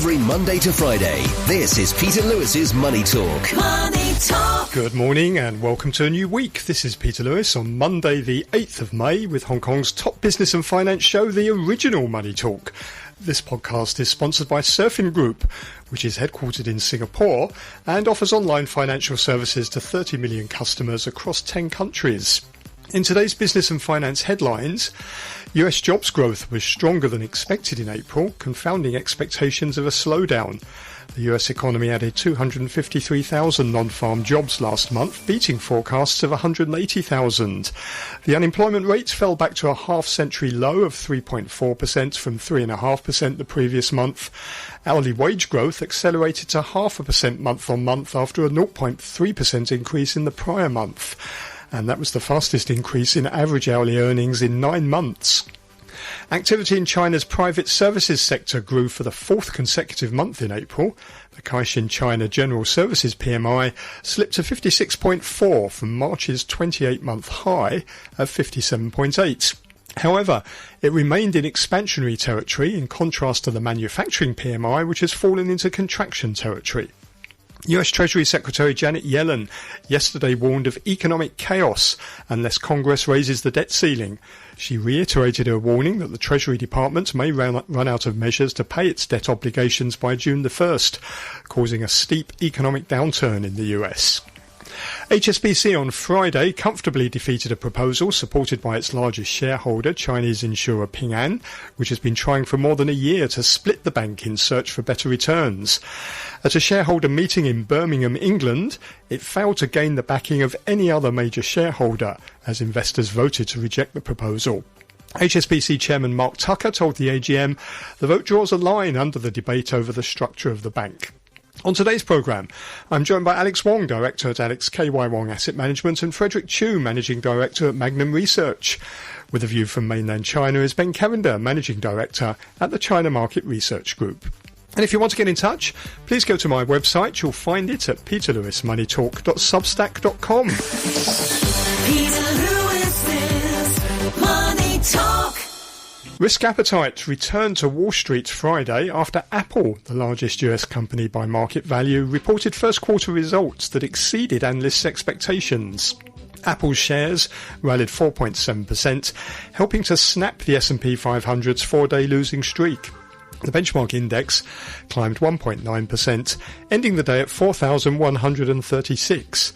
Every Monday to Friday, this is Peter Lewis's Money Talk. Money Talk. Good morning and welcome to a new week. This is Peter Lewis on Monday the 8th of May with Hong Kong's top business and finance show, The Original Money Talk. This podcast is sponsored by Surfing Group, which is headquartered in Singapore and offers online financial services to 30 million customers across 10 countries. In today's business and finance headlines, US jobs growth was stronger than expected in April, confounding expectations of a slowdown. The US economy added 253,000 non-farm jobs last month, beating forecasts of 180,000. The unemployment rate fell back to a half-century low of 3.4% from 3.5% the previous month. Hourly wage growth accelerated to 0.5% month-on-month after a 0.3% increase in the prior month. And that was the fastest increase in average hourly earnings in 9 months. Activity in China's private services sector grew for the fourth consecutive month in April. The Caixin China General Services PMI slipped to 56.4 from March's 28-month high of 57.8. However, it remained in expansionary territory in contrast to the manufacturing PMI, which has fallen into contraction territory. US Treasury Secretary Janet Yellen yesterday warned of economic chaos unless Congress raises the debt ceiling. She reiterated her warning that the Treasury Department may run out of measures to pay its debt obligations by June the 1st, causing a steep economic downturn in the US. HSBC on Friday comfortably defeated a proposal supported by its largest shareholder, Chinese insurer Ping An, which has been trying for more than a year to split the bank in search for better returns. At a shareholder meeting in Birmingham, England, it failed to gain the backing of any other major shareholder, as investors voted to reject the proposal. HSBC Chairman Mark Tucker told the AGM the vote draws a line under the debate over the structure of the bank. On today's programme, I'm joined by Alex Wong, Director at Alex K.Y. Wong Asset Management, and Frederick Chu, Managing Director at Magnum Research. With a view from mainland China is Ben Cavender, Managing Director at the China Market Research Group. And if you want to get in touch, please go to my website. You'll find it at peterlewismoneytalk.substack.com. Peter Lewis's Money Talk. Risk appetite returned to Wall Street Friday after Apple, the largest US company by market value, reported first quarter results that exceeded analysts' expectations. Apple's shares rallied 4.7%, helping to snap the S&P 500's 4-day losing streak. The benchmark index climbed 1.9%, ending the day at 4,136.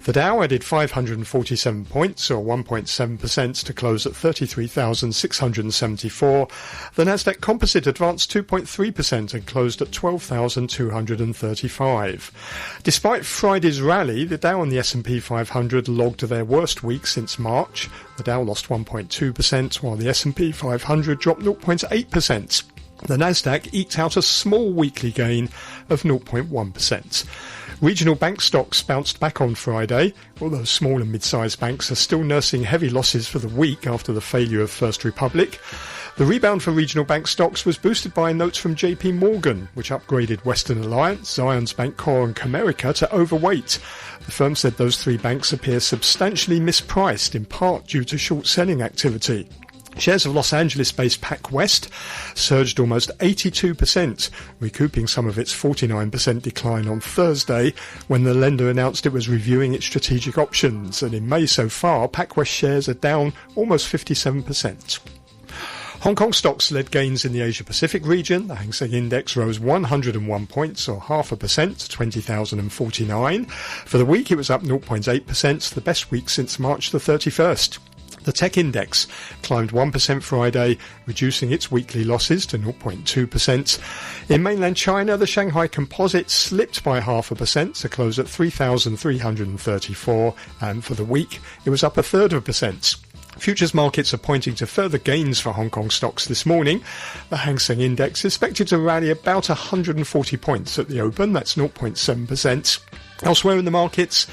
The Dow added 547 points, or 1.7%, to close at 33,674. The Nasdaq Composite advanced 2.3% and closed at 12,235. Despite Friday's rally, the Dow and the S&P 500 logged their worst week since March. The Dow lost 1.2%, while the S&P 500 dropped 0.8%. The Nasdaq eked out a small weekly gain of 0.1%. Regional bank stocks bounced back on Friday, although small and mid-sized banks are still nursing heavy losses for the week after the failure of First Republic. The rebound for regional bank stocks was boosted by notes from JP Morgan, which upgraded Western Alliance, Zions Bancorp and Comerica to overweight. The firm said those three banks appear substantially mispriced, in part due to short-selling activity. Shares of Los Angeles-based PacWest surged almost 82%, recouping some of its 49% decline on Thursday when the lender announced it was reviewing its strategic options. And in May so far, PacWest shares are down almost 57%. Hong Kong stocks led gains in the Asia-Pacific region. The Hang Seng Index rose 101 points, or 0.5%, to 20,049. For the week, it was up 0.8%, the best week since March the 31st. The tech index climbed 1% Friday, reducing its weekly losses to 0.2%. In mainland China, the Shanghai Composite slipped by 0.5% to close at 3,334, and for the week, it was up 0.33%. Futures markets are pointing to further gains for Hong Kong stocks this morning. The Hang Seng Index is expected to rally about 140 points at the open, that's 0.7%. Elsewhere in the markets,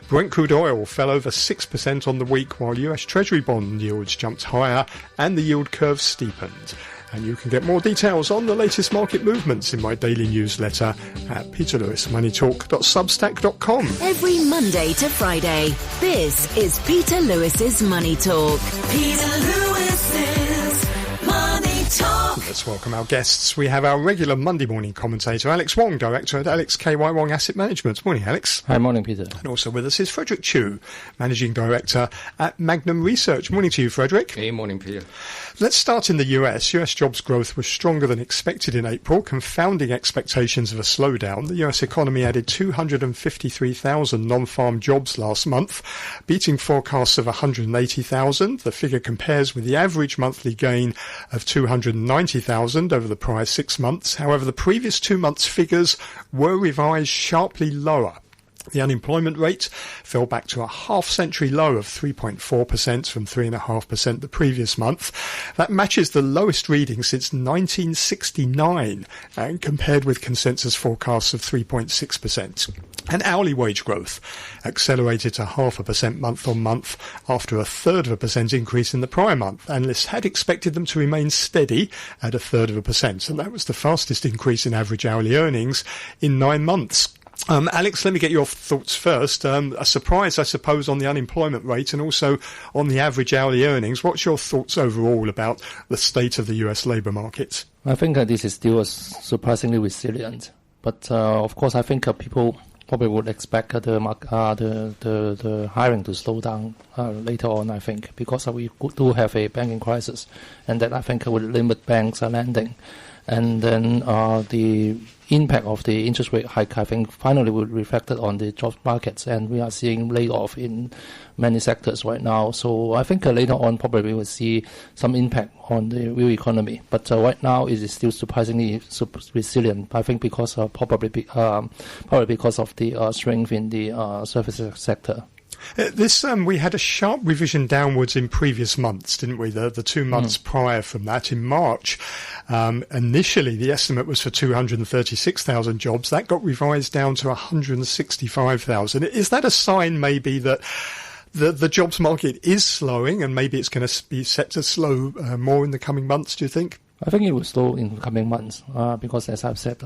Brent crude oil fell over 6% on the week, while US Treasury bond yields jumped higher and the yield curve steepened. And you can get more details on the latest market movements in my daily newsletter at peterlewismoneytalk.substack.com. Every Monday to Friday, this is Peter Lewis's Money Talk. Peter Lewis's Money Talk. Let's Let's welcome our guests. We have our regular Monday morning commentator, Alex Wong, director at Alex K.Y. Wong Asset Management. Morning, Alex. Hi, morning, Peter. And also with us is Frederick Chu, managing director at Magnum Research. Morning to you, Frederick. Hey, morning, Peter. Let's start in the US. US jobs growth was stronger than expected in April, confounding expectations of a slowdown. The US economy added 253,000 non-farm jobs last month, beating forecasts of 180,000. The figure compares with the average monthly gain of 290,000 over the prior 6 months. However, the previous 2 months' figures were revised sharply lower. The unemployment rate fell back to a half-century low of 3.4% from 3.5% the previous month. That matches the lowest reading since 1969 and compared with consensus forecasts of 3.6%. And hourly wage growth accelerated to 0.5% month-on-month after a 1/3% increase in the prior month. Analysts had expected them to remain steady at 1/3%, and that was the fastest increase in average hourly earnings in 9 months. Alex, let me get your thoughts first. A surprise, I suppose, on the unemployment rate and also on the average hourly earnings. What's your thoughts overall about the state of the US labour market? I think this is still surprisingly resilient. But, of course, I think people probably would expect the hiring to slow down later on, I think, because we do have a banking crisis, and that I think would limit banks' lending. And then the impact of the interest rate hike, I think, finally will be reflected on the job markets, and we are seeing layoff in many sectors right now. So I think later on probably we will see some impact on the real economy. But right now it is still surprisingly resilient, I think, because probably because of the strength in the services sector. We had a sharp revision downwards in previous months, didn't we? The 2 months prior from that, in March. Initially, the estimate was for 236,000 jobs. That got revised down to 165,000. Is that a sign maybe that the jobs market is slowing and maybe it's going to be set to slow more in the coming months, do you think? I think it will slow in the coming months because, as I've said,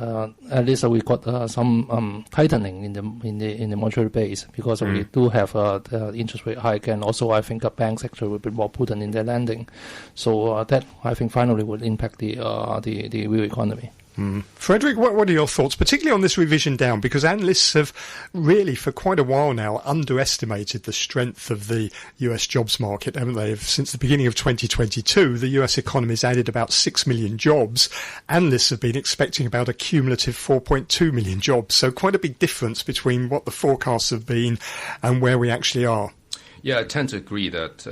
at least we got some tightening in the monetary base because we do have the interest rate hike, and also I think the bank sector will be more prudent in their lending. So that I think finally will impact the real economy. Frederick, what are your thoughts, particularly on this revision down? Because analysts have really, for quite a while now, underestimated the strength of the US jobs market, haven't they? Since the beginning of 2022, the US economy has added about 6 million jobs. Analysts have been expecting about a cumulative 4.2 million jobs. So quite a big difference between what the forecasts have been and where we actually are. Yeah, I tend to agree that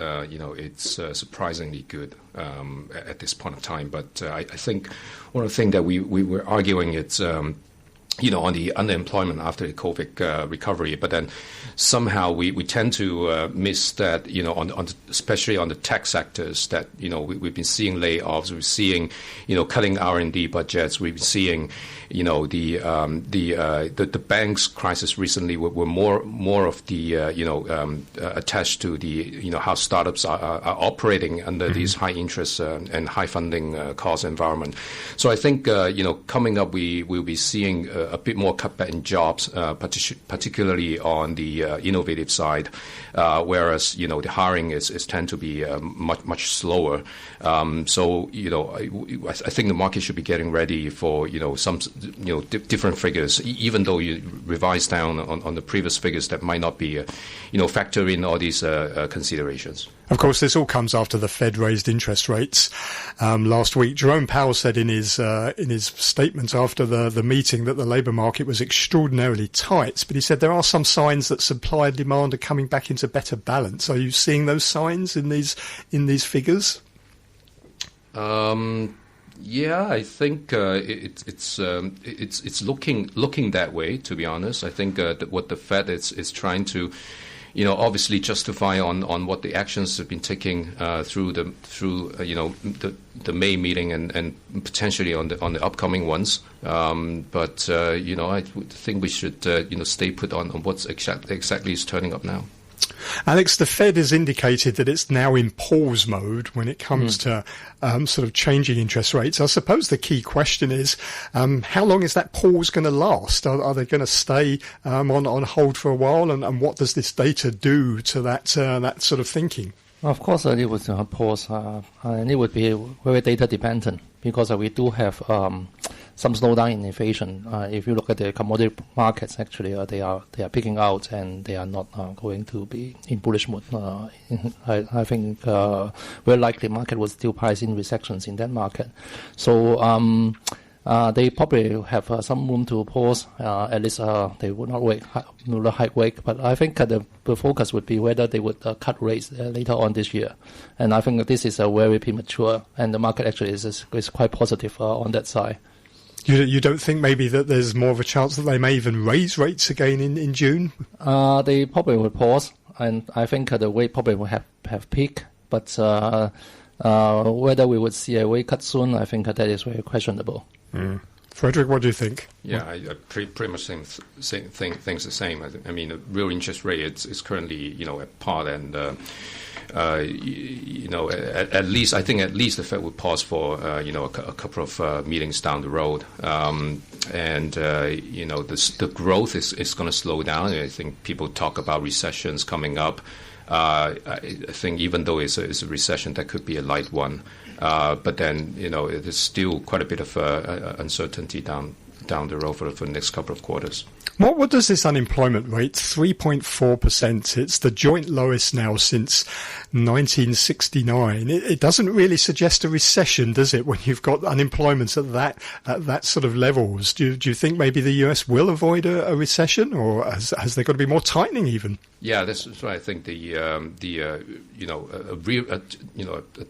it's surprisingly good at this point of time. But I think one of the things that we were arguing it's on the underemployment after the COVID recovery, but then somehow we tend to miss that especially on the tech sectors that we've been seeing layoffs, we're seeing cutting R&D budgets, we've been seeing the banks crisis recently were more of the attached to the how startups are operating under these high interest and high funding cost environment. So I think coming up we will be seeing a bit more cutback in jobs, particularly on the innovative side, whereas the hiring is tend to be much slower. So I think the market should be getting ready for some different figures, even though you revise down on the previous figures that might not be factor in all these considerations. Of course, this all comes after the Fed raised interest rates last week. Jerome Powell said in his statement after the meeting that the labour market was extraordinarily tight, but he said there are some signs that supply and demand are coming back into better balance. Are you seeing those signs in these figures? Yeah, I think it's looking that way. To be honest, I think that what the Fed is trying to, obviously justify on what the actions have been taking through the May meeting and potentially on the upcoming ones. But I think we should stay put on what's exactly is turning up now. Alex, the Fed has indicated that it's now in pause mode when it comes to sort of changing interest rates. I suppose the key question is how long is that pause going to last? Are they going to stay on hold for a while? And what does this data do to that sort of thinking? Of course, it would pause, and it would be very data dependent because we do have some slowdown in inflation. If you look at the commodity markets, actually, they are picking out and they are not going to be in bullish mood. I think very likely market will still price in recessions in that market. So they probably have some room to pause. At least they would not hike rate. But I think the focus would be whether they would cut rates later on this year. And I think this is very premature, and the market actually is quite positive on that side. You don't think maybe that there's more of a chance that they may even raise rates again in June? They probably will pause, and I think the rate probably will have peaked. But whether we would see a rate cut soon, I think that is very questionable. Mm. Frederick, what do you think? Yeah, I pretty much think the same. I mean, the real interest rate is currently at par, and at least the Fed would pause for a couple of meetings down the road, and the growth is going to slow down. I think people talk about recessions coming up. I think even though it's a recession, that could be a light one. But then, there's still quite a bit of uncertainty down the road for the next couple of quarters. What does this unemployment rate, 3.4%, it's the joint lowest now since 1969. It doesn't really suggest a recession, does it, when you've got unemployment at that sort of levels? Do you think maybe the US will avoid a recession, or has there got to be more tightening even? Yeah, that's right. I think a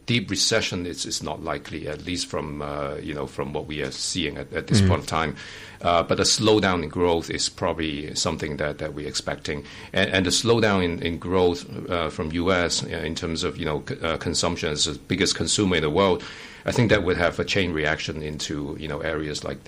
deep recession is not likely, at least from what we are seeing at this point of time. But a slowdown in growth is probably something that we're expecting, and the slowdown in growth from U.S. In terms of consumption as the biggest consumer in the world, I think that would have a chain reaction into areas like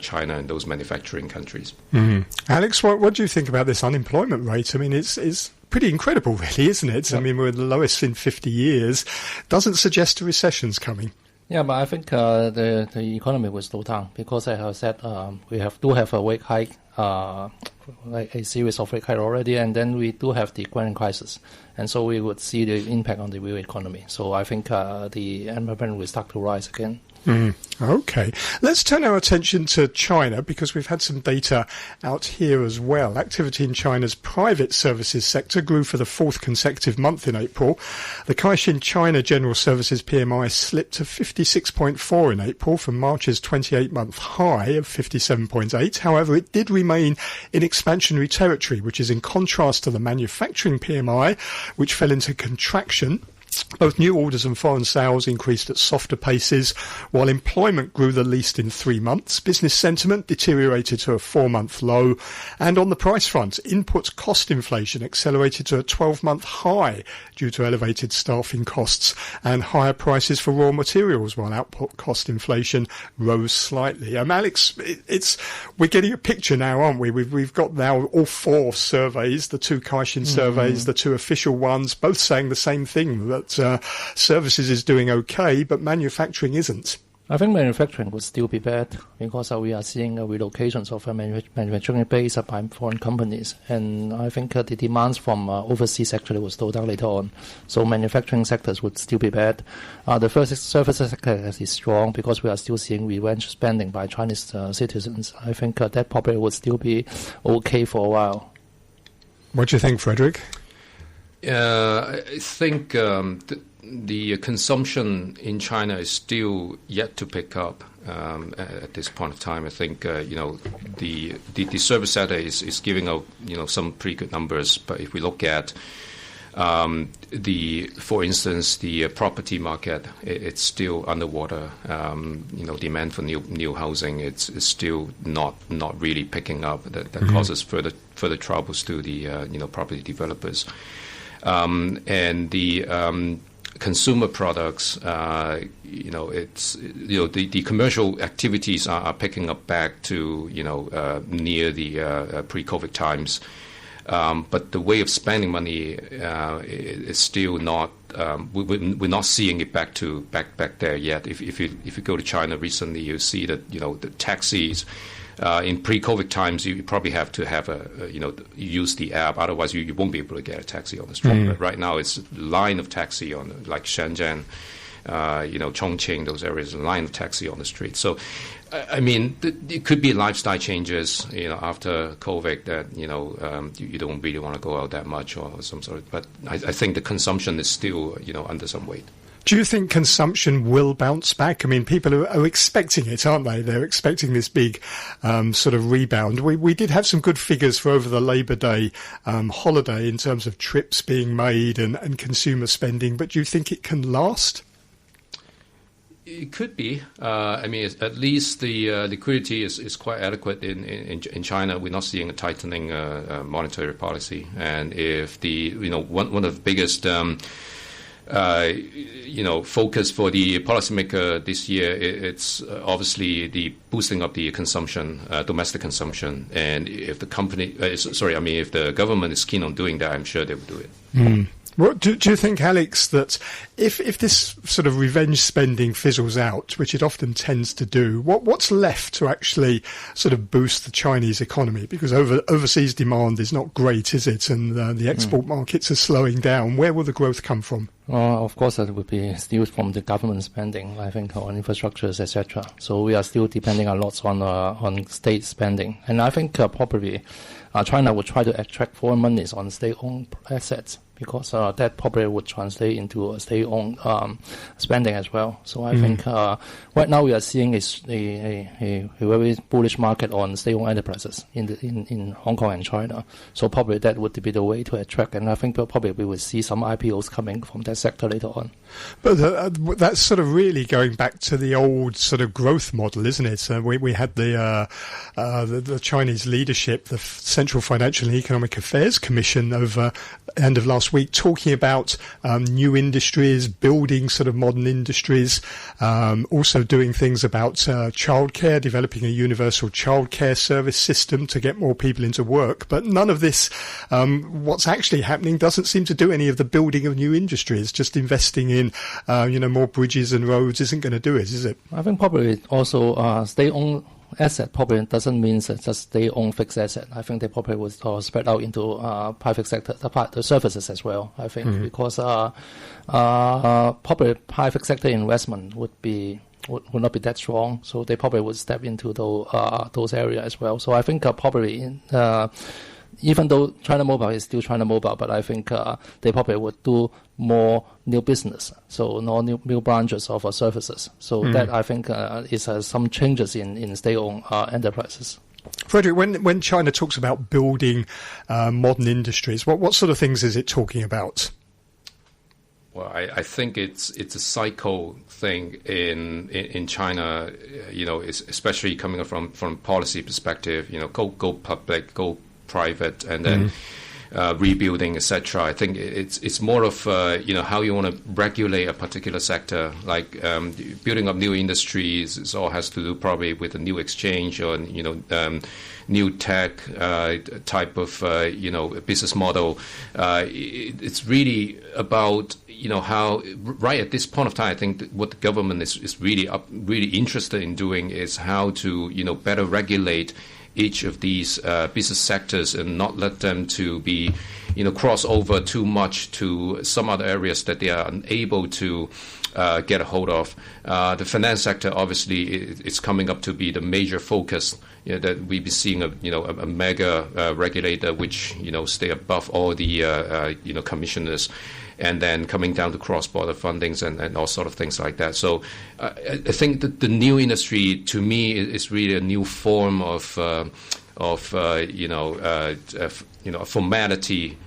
China and those manufacturing countries. Mm-hmm. Alex, what do you think about this unemployment rate? I mean, it's pretty incredible, really, isn't it? Yep. I mean, we're the lowest in 50 years. Doesn't suggest a recession's coming. Yeah, but I think the economy will slow down because, as I said, we do have a rate hike, like a series of rate hike already, and then we do have the Ukraine crisis, and so we would see the impact on the real economy. So I think the unemployment will start to rise again. Mm. Okay. Let's turn our attention to China because we've had some data out here as well. Activity in China's private services sector grew for the fourth consecutive month in April. The Caixin China General Services PMI slipped to 56.4 in April from March's 28-month high of 57.8. However, it did remain in expansionary territory, which is in contrast to the manufacturing PMI, which fell into contraction. Both new orders and foreign sales increased at softer paces, while employment grew the least in 3 months. Business sentiment deteriorated to a 4-month low, and on the price front, input cost inflation accelerated to a 12-month high due to elevated staffing costs and higher prices for raw materials, while output cost inflation rose slightly. Alex, we're getting a picture now, aren't we? We've got now all 4 surveys, the 2 Caixin surveys, the 2 official ones, both saying the same thing, that services is doing okay, but manufacturing isn't. I think manufacturing would still be bad because we are seeing relocations of manufacturing base by foreign companies, and I think the demands from overseas actually will slow down later on. So manufacturing sectors would still be bad. The services sector is strong because we are still seeing revenge spending by Chinese citizens. I think that probably would still be okay for a while. What do you think, Frederick? I think the consumption in China is still yet to pick up at this point of time. I think the service sector is giving out some pretty good numbers, but if we look at for instance, the property market, it's still underwater. Demand for new housing, it's still not really picking up. That causes further troubles to the property developers. And the consumer products, it's the commercial activities are picking up back to near the pre-COVID times, but the way of spending money is still not we're not seeing it back there yet. If you go to China recently, you see that the taxis. In pre-COVID times, you probably have to have use the app. Otherwise, you won't be able to get a taxi on the street. But right now, it's a line of taxi on like Shenzhen, Chongqing, those areas, a line of taxi on the street. So, I mean, it could be lifestyle changes, after COVID that, you don't really want to go out that much or some sort of. But I think the consumption is still, under some weight. Do you think consumption will bounce back? I mean, people are expecting it, aren't they? They're expecting this big sort of rebound. We did have some good figures for over the Labour Day holiday in terms of trips being made and consumer spending, but do you think it can last? It could be. I mean, at least the liquidity is quite adequate in China. We're not seeing a tightening monetary policy. And if one of the biggest focus for the policymaker this year, it's obviously the boosting of the consumption, domestic consumption. And if the if the government is keen on doing that, I'm sure they will do it. Well, do you think, Alex, that if this sort of revenge spending fizzles out, which it often tends to do, what's left to actually sort of boost the Chinese economy? Because overseas demand is not great, is it? And the export markets are slowing down. Where will the growth come from? Of course, that would be still from the government spending, I think, on infrastructures, etc. So we are still depending a lot on state spending. And I think probably China would try to attract foreign monies on state-owned assets, because that probably would translate into state-owned spending as well. So I think right now we are seeing a very bullish market on state-owned enterprises in Hong Kong and China. So probably that would be the way to attract, and I think probably we will see some IPOs coming from that sector later on. But that's sort of really going back to the old sort of growth model, isn't it? We had the Chinese leadership, the Central Financial and Economic Affairs Commission over the end of last week, talking about new industries, building sort of modern industries, also doing things about childcare, developing a universal childcare service system to get more people into work. But none of this, what's actually happening, doesn't seem to do any of the building of new industries. Just investing in, more bridges and roads isn't going to do it, is it? I think probably also state-owned asset probably doesn't mean that just they own fixed asset. I think they probably would spread out into private sector, the services as well. I think because probably private sector investment would not be that strong, so they probably would step into those areas as well. So I think probably even though China Mobile is still China Mobile, but I think they probably would do more new business, so no new branches of services. So that I think is some changes in state-owned enterprises. Frederick, when China talks about building modern industries, what sort of things is it talking about? Well, I think it's a cycle thing in China, especially coming from policy perspective, go public, go private, and then rebuilding, etc. I think it's more of how you want to regulate a particular sector, like building up new industries. It all has to do probably with a new exchange or new tech type of business model. It's really about how right at this point of time, I think what the government is really interested in doing is how to better regulate each of these business sectors and not let them to be, cross over too much to some other areas that they are unable to get a hold of. The finance sector, obviously, it's coming up to be the major focus. That we've been seeing a mega regulator which stay above all the commissioners, and then coming down to cross-border fundings and all sort of things like that. So I think that the new industry, to me, is really a new form of formality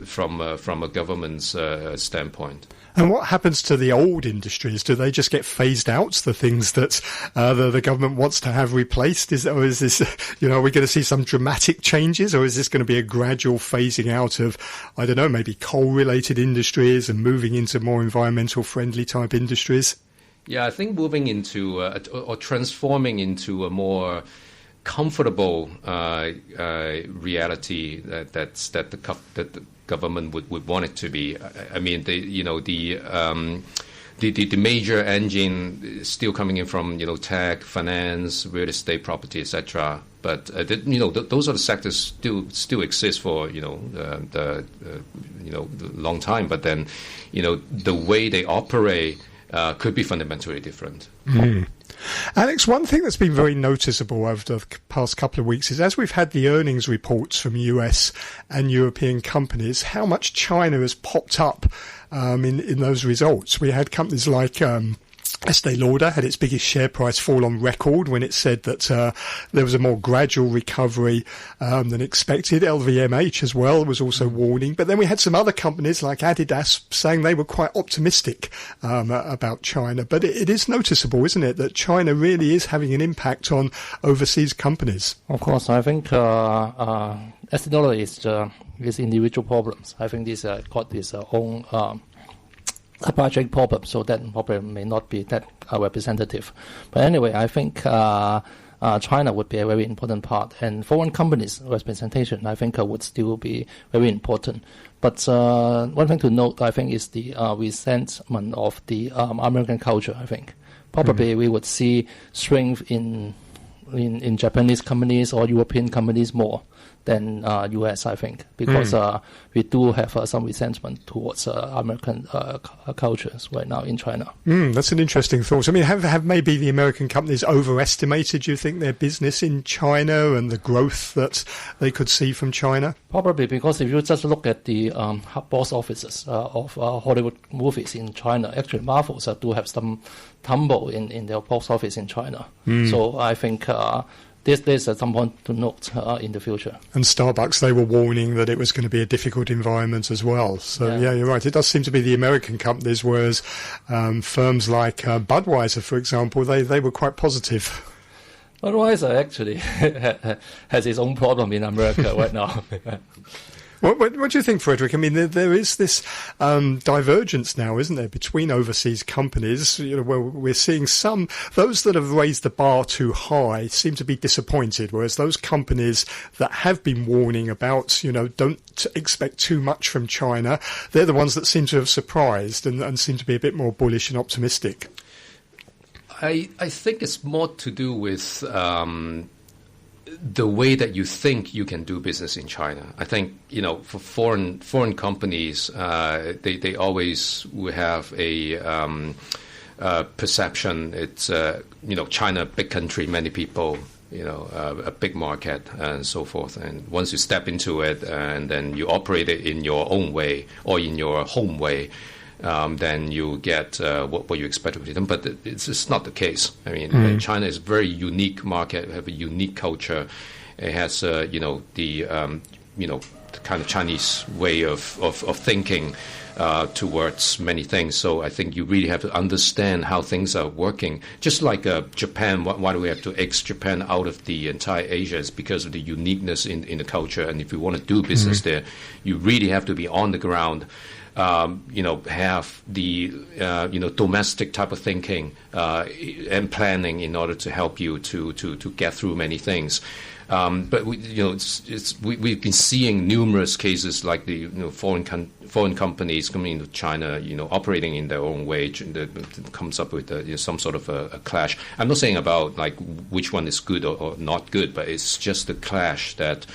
from a government's standpoint. And what happens to the old industries? Do they just get phased out, the things that the government wants to have replaced? Or is this, are we going to see some dramatic changes, or is this going to be a gradual phasing out of, I don't know, maybe coal-related industries and moving into more environmental friendly type industries? Yeah, I think moving into or transforming into a more comfortable reality that the government would want it to be. I mean, the major engine is still coming in from tech, finance, real estate, property, etc. But those are the sectors still exist for the long time. But then the way they operate could be fundamentally different. Mm. Alex, one thing that's been very noticeable over the past couple of weeks is as we've had the earnings reports from US and European companies, how much China has popped up in those results. We had companies like Estee Lauder had its biggest share price fall on record when it said that there was a more gradual recovery than expected. LVMH as well was also warning. But then we had some other companies like Adidas saying they were quite optimistic about China. But it is noticeable, isn't it, that China really is having an impact on overseas companies? Of course, I think Estee Lauder is individual problems. I think this got its own supply chain problem, so that probably may not be that representative. But anyway, I think China would be a very important part, and foreign companies' representation, I think, would still be very important. But one thing to note, I think, is the resentment of the American culture, I think. Probably we would see strength in Japanese companies or European companies more than US, I think, because we do have some resentment towards American cultures right now in China. That's an interesting thought. I mean, have maybe the American companies overestimated, you think, their business in China and the growth that they could see from China? Probably, because if you just look at the box offices of Hollywood movies in China, actually Marvels do have some tumble in their box office in China. So I think there's some point to note in the future. And Starbucks, they were warning that it was going to be a difficult environment as well. So, yeah, you're right. It does seem to be the American companies, whereas firms like Budweiser, for example, they were quite positive. Budweiser actually has its own problem in America right now. What do you think, Frederick? I mean, there is this divergence now, isn't there, between overseas companies? Where we're seeing those that have raised the bar too high seem to be disappointed, whereas those companies that have been warning about, don't expect too much from China, they're the ones that seem to have surprised and seem to be a bit more bullish and optimistic. I think it's more to do with the way that you think you can do business in China. I think, for foreign companies, they always will have a perception. It's, China, big country, many people, a big market and so forth. And once you step into it and then you operate it in your own way or in your home way, then you get what you expect of them. But it's not the case. I mean, China is a very unique market, have a unique culture. It has, the kind of Chinese way of thinking towards many things. So I think you really have to understand how things are working. Just like Japan, why do we have to X Japan out of the entire Asia? It's because of the uniqueness in the culture. And if you want to do business there, you really have to be on the ground. Have the domestic type of thinking and planning in order to help you to get through many things. But we've been seeing numerous cases like the foreign companies coming into China, operating in their own way, that comes up with some sort of a clash. I'm not saying about like which one is good or not good, but it's just a clash that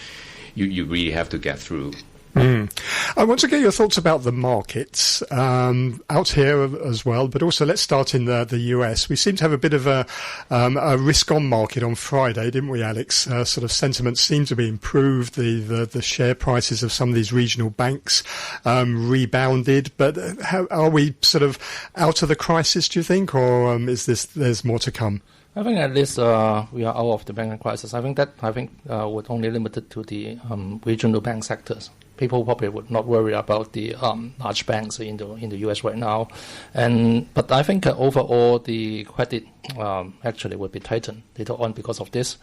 you really have to get through. I want to get your thoughts about the markets out here as well, but also let's start in the US. We seem to have a bit of a risk-on market on Friday, didn't we, Alex? Sort of sentiment seemed to be improved. The share prices of some of these regional banks rebounded. But are we sort of out of the crisis, do you think, or there's more to come? I think at least we are out of the banking crisis. I think would only limit it to the regional bank sectors. People probably would not worry about the large banks in the US right now, but I think overall the credit actually would be tightened later on because of this.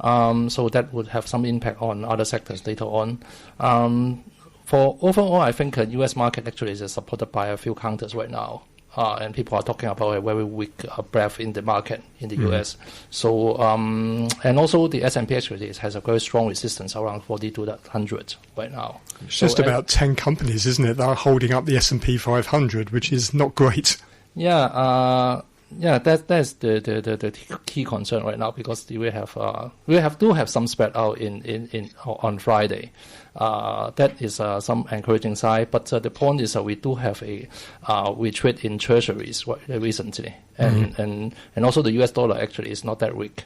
So that would have some impact on other sectors later on. For overall, I think the US market actually is supported by a few counters right now. and people are talking about a very weak breadth in the market in the US. So, and also the S&P actually has a very strong resistance around 4200 right now. It's just about 10 companies, isn't it, that are holding up the S&P 500, which is not great. Yeah, that's the key concern right now, because we do have some spread out in on Friday. That is some encouraging side, but the point is that we do have a retreat in treasuries recently, and also the US dollar actually is not that weak.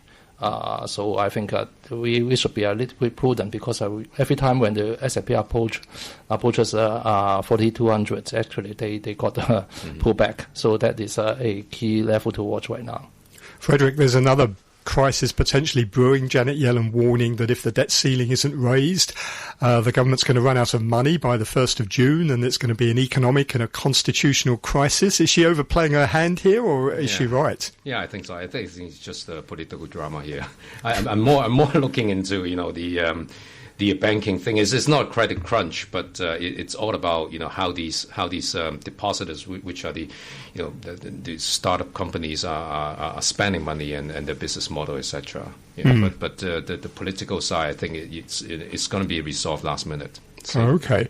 So I think we should be a little bit prudent, because every time when the S&P approaches 4,200, actually they got a pullback. So that is a key level to watch right now. Frederick, there's another crisis potentially brewing. Janet Yellen warning that if the debt ceiling isn't raised, the government's going to run out of money by the 1st of June, and it's going to be an economic and a constitutional crisis. Is she overplaying her hand here, or is she right? Yeah, I think so. I think it's just a political drama here. I'm more looking into the banking thing. It's not a credit crunch, but it's all about how these depositors, which are the startup companies, are spending money and their business model, etc. But the political side, I think it's going to be resolved last minute. So. Okay,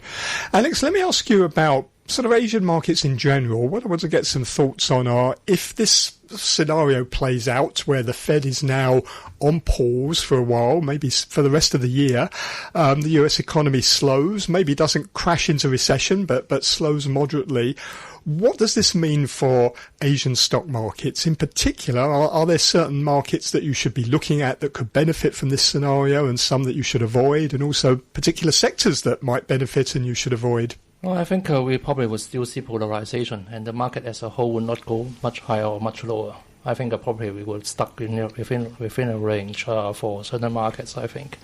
Alex, let me ask you about sort of Asian markets in general. What I want to get some thoughts on are, if this scenario plays out where the Fed is now on pause for a while, maybe for the rest of the year, the US economy slows, maybe doesn't crash into recession, but slows moderately. What does this mean for Asian stock markets? In particular, are there certain markets that you should be looking at that could benefit from this scenario, and some that you should avoid, and also particular sectors that might benefit and you should avoid? Well, I think we probably will still see polarization, and the market as a whole will not go much higher or much lower. I think probably we will stuck within a range for certain markets, I think.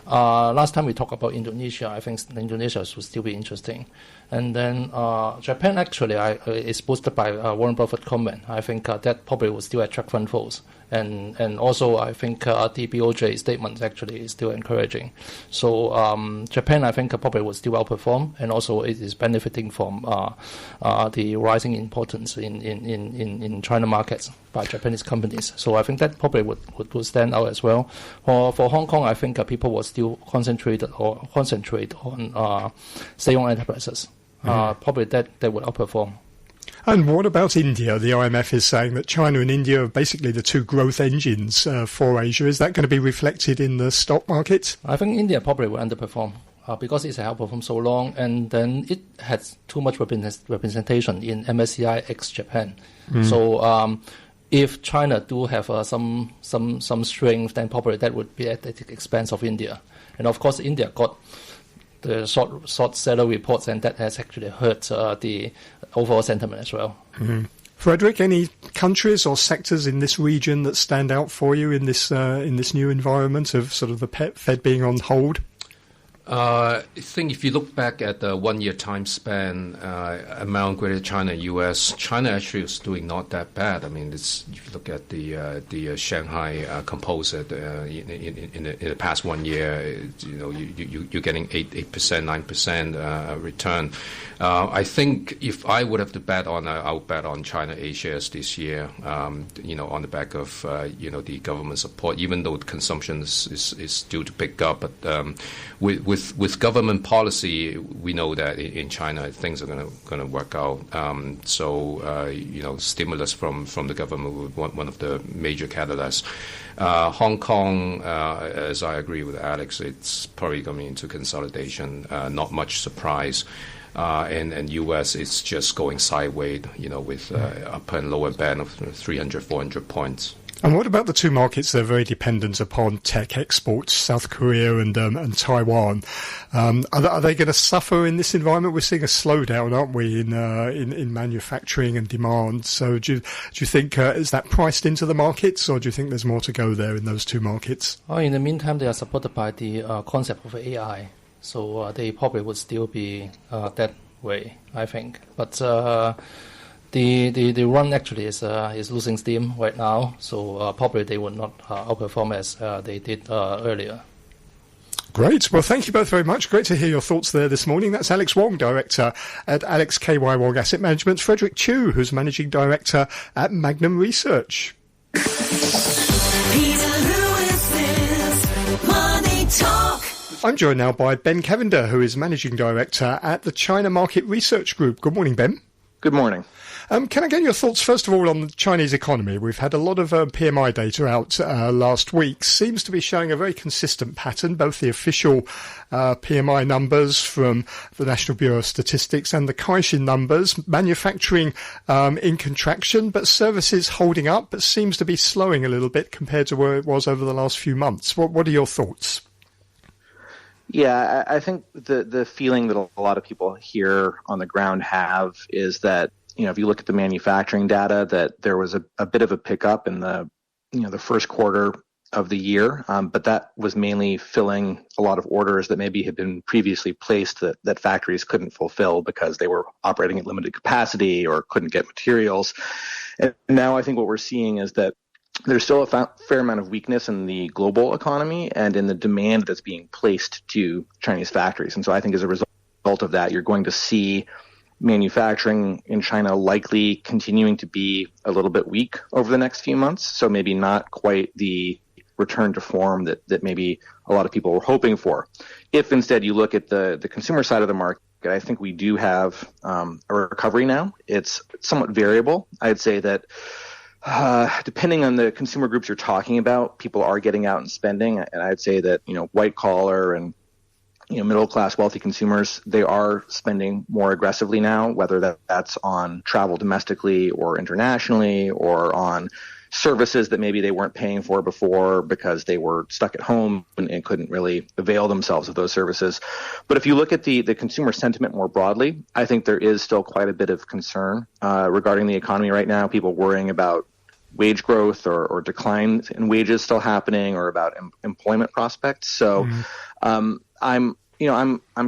Last time we talked about Indonesia, I think Indonesia will still be interesting. And then Japan actually is boosted by Warren Buffett comment. I think that probably will still attract fund flows. And also I think the BOJ statement actually is still encouraging. So Japan, I think probably will still outperform, and also it is benefiting from the rising importance in China markets by Japanese companies. So I think that probably would stand out as well. For Hong Kong, I think people will still concentrate on state-owned enterprises. Probably that would outperform. And what about India? The IMF is saying that China and India are basically the two growth engines for Asia. Is that going to be reflected in the stock market? I think India probably will underperform because it's outperformed so long, and then it has too much representation in MSCI ex-Japan. So if China do have some strength, then probably that would be at the expense of India. And of course, India got the short seller reports, and that has actually hurt the overall sentiment as well. Frederick, any countries or sectors in this region that stand out for you in this new environment of sort of the Fed being on hold? I think if you look back at the 1 year time span among Greater China and U.S., China actually is doing not that bad. I mean, if you look at the Shanghai Composite in the past 1 year, you're getting 8%, 9% return. I think if I would have to bet on, I would bet on China A shares this year. On the back of the government support, even though the consumption is due to pick up, but with government policy, we know that in China things are going to work out. Stimulus from the government was one of the major catalysts. Hong Kong, as I agree with Alex, it's probably going into consolidation. Not much surprise. And U.S. it's just going sideways, with upper and lower band of 300, 400 points. And what about the two markets that are very dependent upon tech exports, South Korea and Taiwan? Are they going to suffer in this environment? We're seeing a slowdown, aren't we, in manufacturing and demand? So do you think is that priced into the markets, or do you think there's more to go there in those two markets? In the meantime, they are supported by the concept of AI, so they probably would still be that way, I think. But The run actually is losing steam right now, so probably they will not outperform as they did earlier. Great. Well, thank you both very much. Great to hear your thoughts there this morning. That's Alex Wong, Director at Alex K.Y. Wong Asset Management, Frederick Chu, who's Managing Director at Magnum Research. Peter Lewis's Money Talk. I'm joined now by Ben Cavender, who is Managing Director at the China Market Research Group. Good morning, Ben. Good morning. Can I get your thoughts, first of all, on the Chinese economy? We've had a lot of PMI data out last week. Seems to be showing a very consistent pattern, both the official PMI numbers from the National Bureau of Statistics and the Caixin numbers. Manufacturing in contraction, but services holding up, but seems to be slowing a little bit compared to where it was over the last few months. What are your thoughts? Yeah, I think the feeling that a lot of people here on the ground have is that, if you look at the manufacturing data, that there was a bit of a pickup in the first quarter of the year, but that was mainly filling a lot of orders that maybe had been previously placed that factories couldn't fulfill because they were operating at limited capacity or couldn't get materials. And now I think what we're seeing is that there's still a fair amount of weakness in the global economy and in the demand that's being placed to Chinese factories. And so I think as a result of that, you're going to see manufacturing in China likely continuing to be a little bit weak over the next few months. So maybe not quite the return to form that maybe a lot of people were hoping for. If instead you look at the consumer side of the market, I think we do have a recovery now. It's somewhat variable. I'd say that depending on the consumer groups you're talking about, people are getting out and spending. And I'd say that, white collar and middle class wealthy consumers, they are spending more aggressively now, whether that's on travel domestically or internationally or on services that maybe they weren't paying for before because they were stuck at home and couldn't really avail themselves of those services. But if you look at the consumer sentiment more broadly, I think there is still quite a bit of concern regarding the economy right now. People worrying about wage growth or declines in wages still happening or about employment prospects. So I'm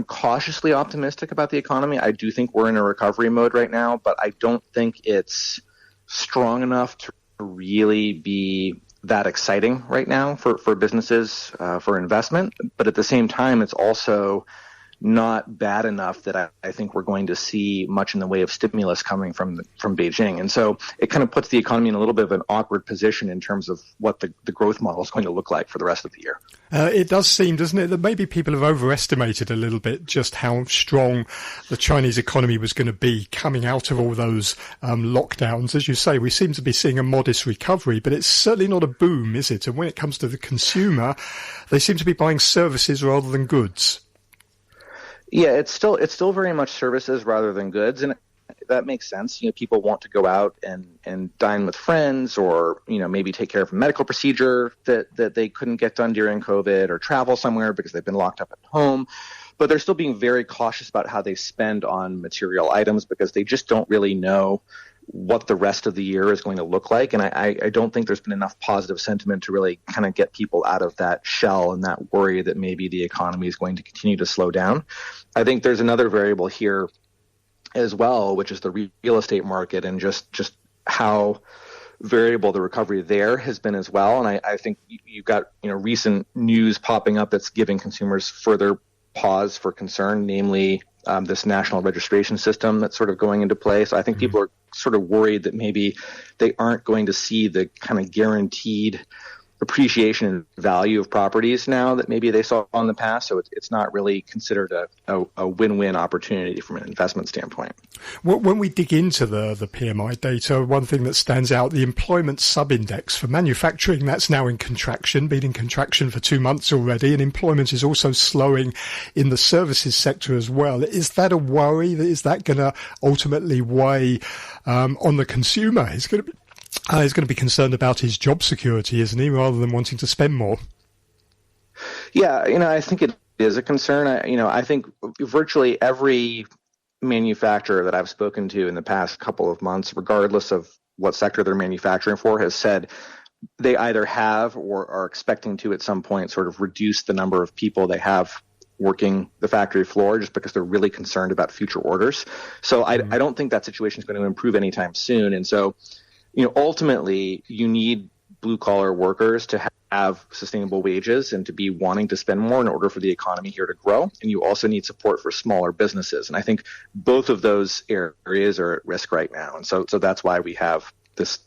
cautiously optimistic about the economy. I do think we're in a recovery mode right now, but I don't think it's strong enough to really be that exciting right now for businesses, for investment. But at the same time, it's also not bad enough that I think we're going to see much in the way of stimulus coming from Beijing. And so it kind of puts the economy in a little bit of an awkward position in terms of what the growth model is going to look like for the rest of the year. It does seem, doesn't it, that maybe people have overestimated a little bit just how strong the Chinese economy was going to be coming out of all those lockdowns. As you say, we seem to be seeing a modest recovery, but it's certainly not a boom, is it? And when it comes to the consumer, they seem to be buying services rather than goods. Yeah, it's still very much services rather than goods, and that makes sense. People want to go out and dine with friends, or maybe take care of a medical procedure that they couldn't get done during COVID, or travel somewhere because they've been locked up at home. But they're still being very cautious about how they spend on material items because they just don't really know what the rest of the year is going to look like. And I don't think there's been enough positive sentiment to really kind of get people out of that shell and that worry that maybe the economy is going to continue to slow down. I think there's another variable here as well, which is the real estate market and just how variable the recovery there has been as well. And I think you've got recent news popping up that's giving consumers further pause for concern, namely this national registration system that's sort of going into play. So I think people are sort of worried that maybe they aren't going to see the kind of guaranteed appreciation and value of properties now that maybe they saw in the past. So it's not really considered a win-win opportunity from an investment standpoint. When we dig into the PMI data, one thing that stands out, the employment sub-index for manufacturing, that's now in contraction, been in contraction for 2 months already, and employment is also slowing in the services sector as well. Is that a worry? Is that going to ultimately weigh on the consumer? He's going to be concerned about his job security, isn't he, rather than wanting to spend more? Yeah, I think it is a concern. I think virtually every manufacturer that I've spoken to in the past couple of months, regardless of what sector they're manufacturing for, has said they either have or are expecting to at some point sort of reduce the number of people they have working the factory floor just because they're really concerned about future orders. So I don't think that situation is going to improve anytime soon. And so ultimately, you need blue-collar workers to have sustainable wages and to be wanting to spend more in order for the economy here to grow. And you also need support for smaller businesses. And I think both of those areas are at risk right now. And so that's why we have this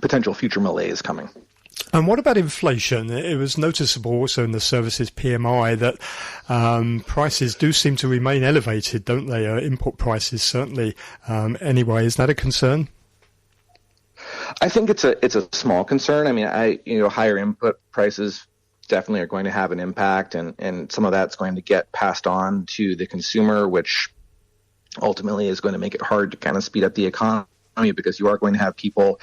potential future malaise coming. And what about inflation? It was noticeable also in the services PMI that prices do seem to remain elevated, don't they? Input prices certainly. Anyway, is that a concern? I think it's a small concern. I mean, higher input prices definitely are going to have an impact, and some of that's going to get passed on to the consumer, which ultimately is going to make it hard to kind of speed up the economy, because you are going to have people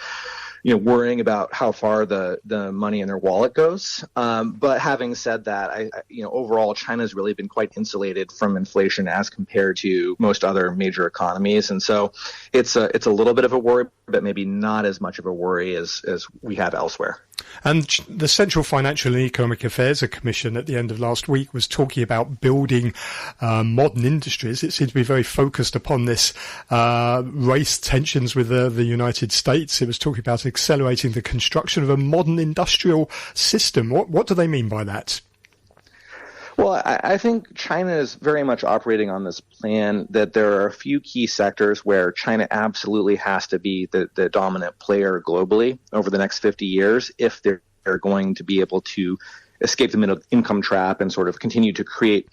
worrying about how far the money in their wallet goes. But having said that, overall, China's really been quite insulated from inflation as compared to most other major economies. And so it's a little bit of a worry, but maybe not as much of a worry as we have elsewhere. And the Central Financial and Economic Affairs Commission at the end of last week was talking about building modern industries. It seemed to be very focused upon this race tensions with the United States. It was talking about accelerating the construction of a modern industrial system. What do they mean by that? Well, I think China is very much operating on this plan that there are a few key sectors where China absolutely has to be the dominant player globally over the next 50 years if they're going to be able to escape the middle income trap and sort of continue to create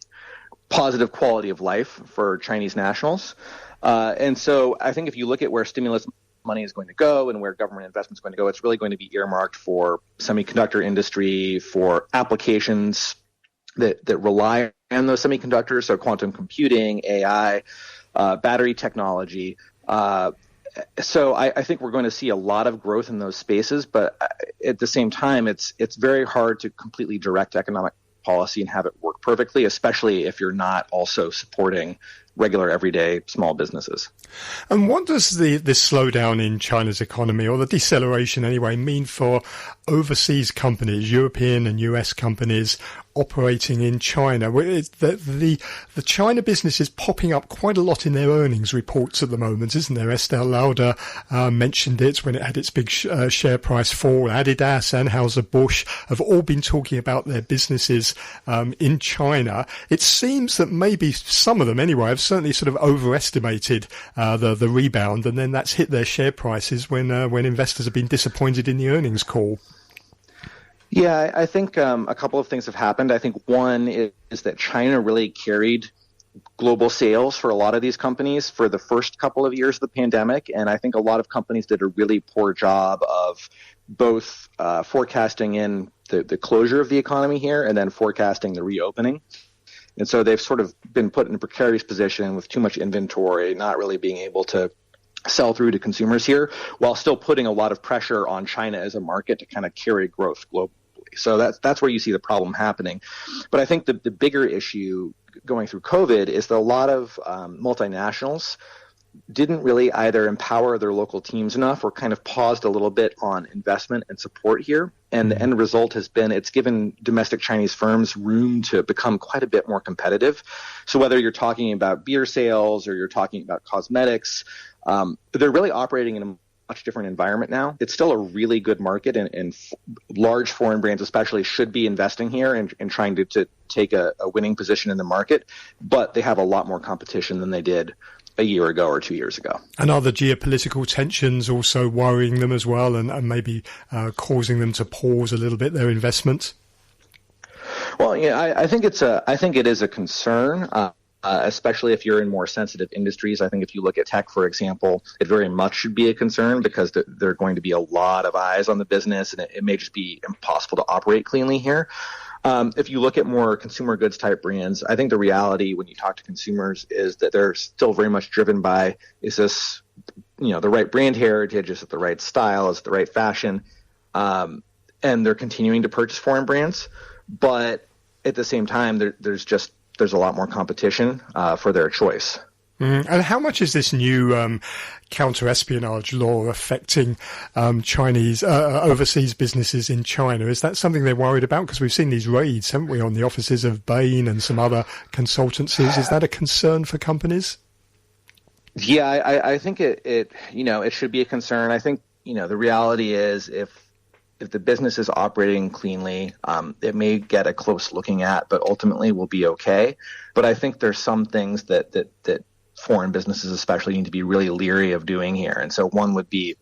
positive quality of life for Chinese nationals. And so I think if you look at where stimulus money is going to go and where government investment is going to go, it's really going to be earmarked for semiconductor industry, for applications that rely on those semiconductors, so quantum computing, AI, battery technology. So I think we're going to see a lot of growth in those spaces, but at the same time, it's very hard to completely direct economic policy and have it work perfectly, especially if you're not also supporting regular, everyday small businesses. And what does this slowdown in China's economy, or the deceleration anyway, mean for overseas companies, European and US companies operating in China? The China business is popping up quite a lot in their earnings reports at the moment, isn't there? Estée Lauder mentioned it when it had its big share price fall. Adidas, Anheuser-Busch have all been talking about their businesses in China. It seems that maybe some of them, anyway, have certainly sort of overestimated the rebound, and then that's hit their share prices when investors have been disappointed in the earnings call. Yeah, I think a couple of things have happened. I think one is that China really carried global sales for a lot of these companies for the first couple of years of the pandemic, and I think a lot of companies did a really poor job of both forecasting in the closure of the economy here and then forecasting the reopening. And so they've sort of been put in a precarious position with too much inventory, not really being able to sell through to consumers here, while still putting a lot of pressure on China as a market to kind of carry growth globally. So that's where you see the problem happening. But I think the bigger issue going through COVID is that a lot of multinationals didn't really either empower their local teams enough or kind of paused a little bit on investment and support here. And the end result has been it's given domestic Chinese firms room to become quite a bit more competitive. So whether you're talking about beer sales or you're talking about cosmetics, they're really operating in a much different environment now. It's still a really good market, and large foreign brands especially should be investing here and trying to take a winning position in the market, but they have a lot more competition than they did a year ago or 2 years ago. And are the geopolitical tensions also worrying them as well, and maybe causing them to pause a little bit their investment? Well, yeah, I think it is a concern. Especially if you're in more sensitive industries. I think if you look at tech, for example, it very much should be a concern because there are going to be a lot of eyes on the business, and it may just be impossible to operate cleanly here. If you look at more consumer goods type brands, I think the reality when you talk to consumers is that they're still very much driven by, is this, the right brand heritage? Is it the right style? Is it the right fashion? And they're continuing to purchase foreign brands. But at the same time, there's a lot more competition for their choice. And how much is this new counter-espionage law affecting Chinese overseas businesses in China? Is that something they're worried about? Because we've seen these raids, haven't we, on the offices of Bain and some other consultancies. Is that a concern for companies? Yeah, I think it should be a concern. I think, the reality is if if the business is operating cleanly, it may get a close looking at, but ultimately will be okay. But I think there's some things that foreign businesses especially need to be really leery of doing here. And so one would be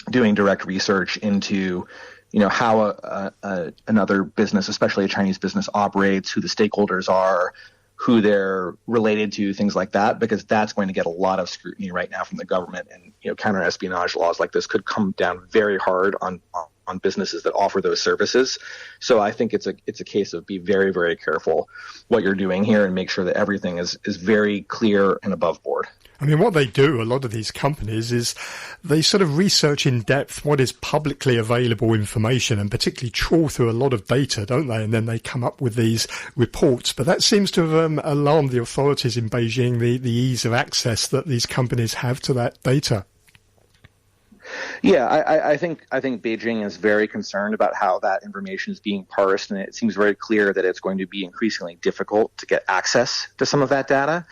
doing direct research into, how another business, especially a Chinese business, operates, who the stakeholders are, who they're related to, things like that, because that's going to get a lot of scrutiny right now from the government. And counter-espionage laws like this could come down very hard on businesses that offer those services. So I think it's a case of be very, very careful what you're doing here and make sure that everything is very clear and above board. I mean, what they do, a lot of these companies, is they sort of research in depth what is publicly available information and particularly trawl through a lot of data, don't they? And then they come up with these reports. But that seems to have alarmed the authorities in Beijing, the ease of access that these companies have to that data. Yeah, I think Beijing is very concerned about how that information is being parsed, and it seems very clear that it's going to be increasingly difficult to get access to some of that data.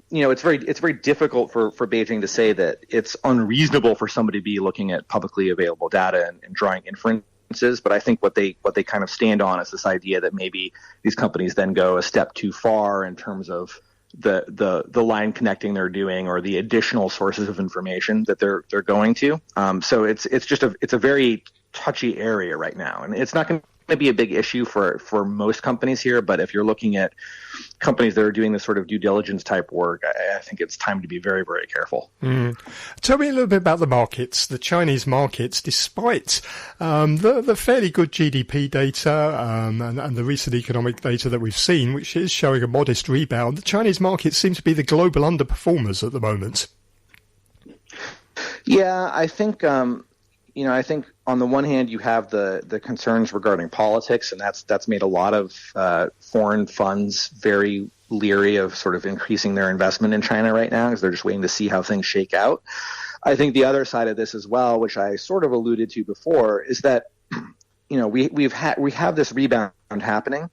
It's very difficult for Beijing to say that it's unreasonable for somebody to be looking at publicly available data and drawing inferences. But I think what they kind of stand on is this idea that maybe these companies then go a step too far in terms of the line connecting they're doing or the additional sources of information that they're going to. So it's a very touchy area right now, and it's not going to be a big issue for most companies here. But if you're looking at companies that are doing this sort of due diligence type work, I think it's time to be very, very careful. Tell me a little bit about the markets, the Chinese markets. Despite the fairly good GDP data and the recent economic data that we've seen, which is showing a modest rebound, the Chinese markets seem to be the global underperformers at the moment. Yeah, I think I think on the one hand you have the concerns regarding politics, and that's made a lot of foreign funds very leery of sort of increasing their investment in China right now because they're just waiting to see how things shake out. I think the other side of this as well, which I sort of alluded to before, is that we have this rebound happening,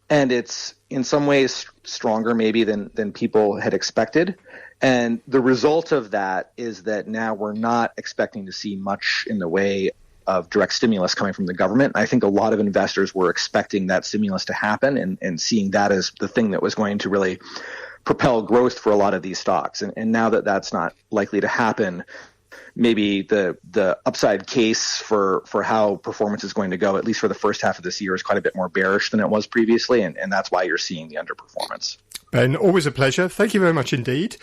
and it's in some ways stronger maybe than people had expected. And the result of that is that now we're not expecting to see much in the way of direct stimulus coming from the government. I think a lot of investors were expecting that stimulus to happen and seeing that as the thing that was going to really propel growth for a lot of these stocks. And now that that's not likely to happen, maybe the upside case for how performance is going to go, at least for the first half of this year, is quite a bit more bearish than it was previously. And that's why you're seeing the underperformance. Ben, always a pleasure. Thank you very much indeed.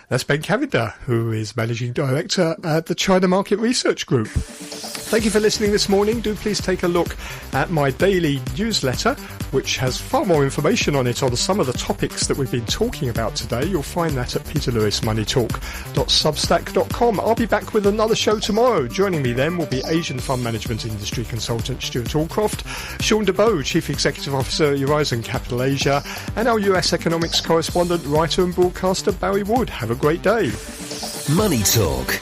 That's Ben Cavender, who is Managing Director at the China Market Research Group. Thank you for listening this morning. Do please take a look at my daily newsletter, which has far more information on it on some of the topics that we've been talking about today. You'll find that at peterlewismoneytalk.substack.com. I'll be back with another show tomorrow. Joining me then will be Asian Fund Management Industry Consultant Stuart Allcroft, Sean DeBow, Chief Executive Officer at Horizon Capital Asia, and our US economics correspondent, writer and broadcaster Barry Wood. Have a great day. Money Talk